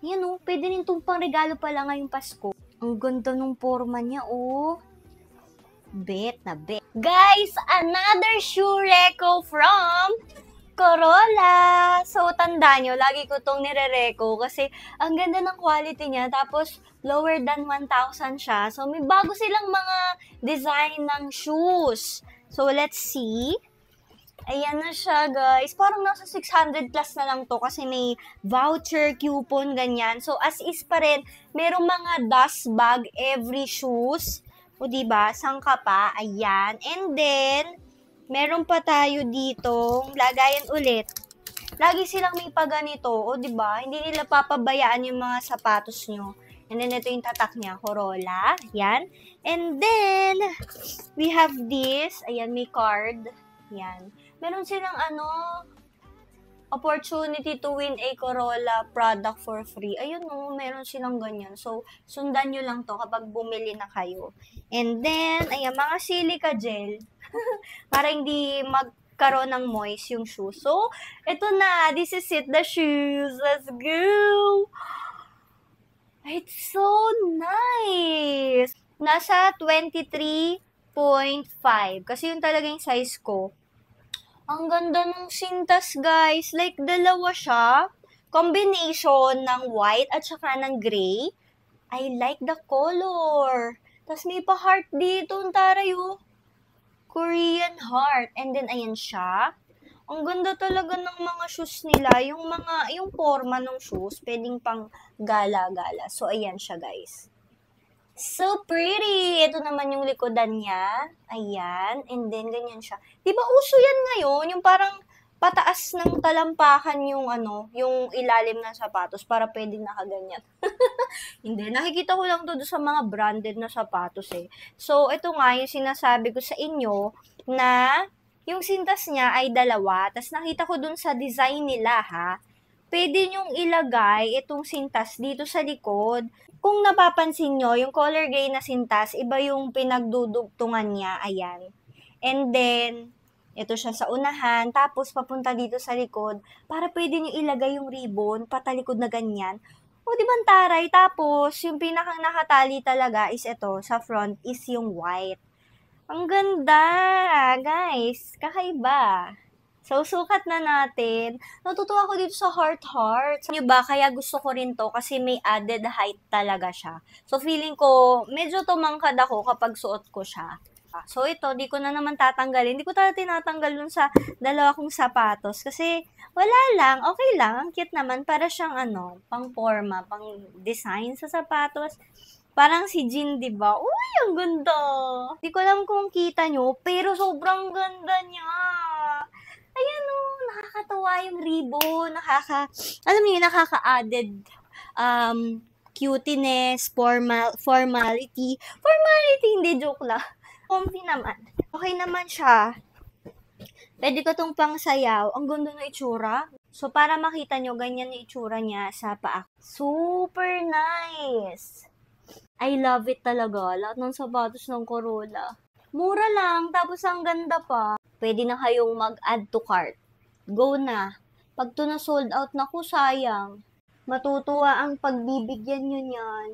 Ayan oh, pwede rin itong pangregalo pala ngayong Pasko. Ang ganda ng forma niya, oh. Bet na bet. Guys, another shoe reco from Corolla. So, tanda nyo, lagi ko itong nire-reco kasi ang ganda ng quality niya. Tapos, lower than 1,000 siya. So, may bago silang mga design ng shoes. So, let's see. Ayan na siya, guys. Parang nasa 600 plus na lang to kasi may voucher, coupon, ganyan. So, as is pa rin, merong mga dust bag every shoes. O, diba? Sangka pa. Ayan. And then, meron pa tayo dito, lagayan ulit. Lagi silang may paganito, o diba? Hindi nila papabayaan yung mga sapatos nyo. And then, ito yung tatak niya, Corolla. Yan. And then, we have this. Ayan, may card. Yan. Meron silang opportunity to win a Corolla product for free. Ayun no, meron silang ganyan. So, sundan nyo lang to kapag bumili na kayo. And then, ayan, mga silica gel. Para hindi magkaroon ng moist yung shoes. So, ito na. This is it, the shoes. Let's go! It's so nice! Nasa 23.5. Kasi yung talagang size ko. Ang ganda ng sintas, guys. Like, dalawa siya. Combination ng white at saka ng gray. I like the color. Tapos may pa-heart dito, ang taray, Korean heart. And then, ayan siya. Ang ganda talaga ng mga shoes nila. Yung forma ng shoes, pwedeng pang gala-gala. So, ayan siya, guys. So pretty! Ito naman yung likodan niya. Ayan. And then, ganyan siya. Diba uso yan ngayon? Yung parang pataas ng talampakan yung yung ilalim ng sapatos para pwedeng nakaganyan. Hindi. Nakikita ko lang to sa mga branded na sapatos eh. So, ito nga yung sinasabi ko sa inyo na yung sintas niya ay dalawa. Tapos nakita ko dun sa design nila ha. Pwede nyong ilagay itong sintas dito sa likod. Kung napapansin nyo, yung color gray na sintas, iba yung pinagdudugtungan niya. Ayan. And then, ito siya sa unahan, tapos papunta dito sa likod, para pwede nyo ilagay yung ribbon, patalikod na ganyan. O, di ba taray? Tapos, yung pinakang nakatali talaga is ito, sa front, is yung white. Ang ganda, guys. Kakaiba. So, sukat na natin. Natutuwa ako dito sa heart-heart. Nyo ba, kaya gusto ko rin to kasi may added height talaga siya. So, feeling ko, medyo tumangkad ako kapag suot ko siya. So, ito, di ko na naman tatanggalin. Hindi ko talaga tinatanggal dun sa dalawa kong sapatos. Kasi, wala lang. Okay lang. Ang cute naman. Para siyang pang forma, pang design sa sapatos. Parang si Jean, di ba? Uy, ang ganda! Di ko alam kung kita nyo, pero sobrang ganda niya. Ayan nakakatawa yung ribbon, alam niyo, nakaka-added cuteness, formality, hindi, joke lang. Comfy naman. Okay naman siya. Pwede ko itong pangsayaw. Ang ganda ng itsura. So, para makita nyo, ganyan yung itsura niya sa paa. Super nice! I love it talaga. Lahat ng sapatos ng Corolla. Mura lang, tapos ang ganda pa. Pwede na kayong mag-add to cart. Go na. Pag to na sold out na ko, sayang. Matutuwa ang pagbibigyan nyo niyan.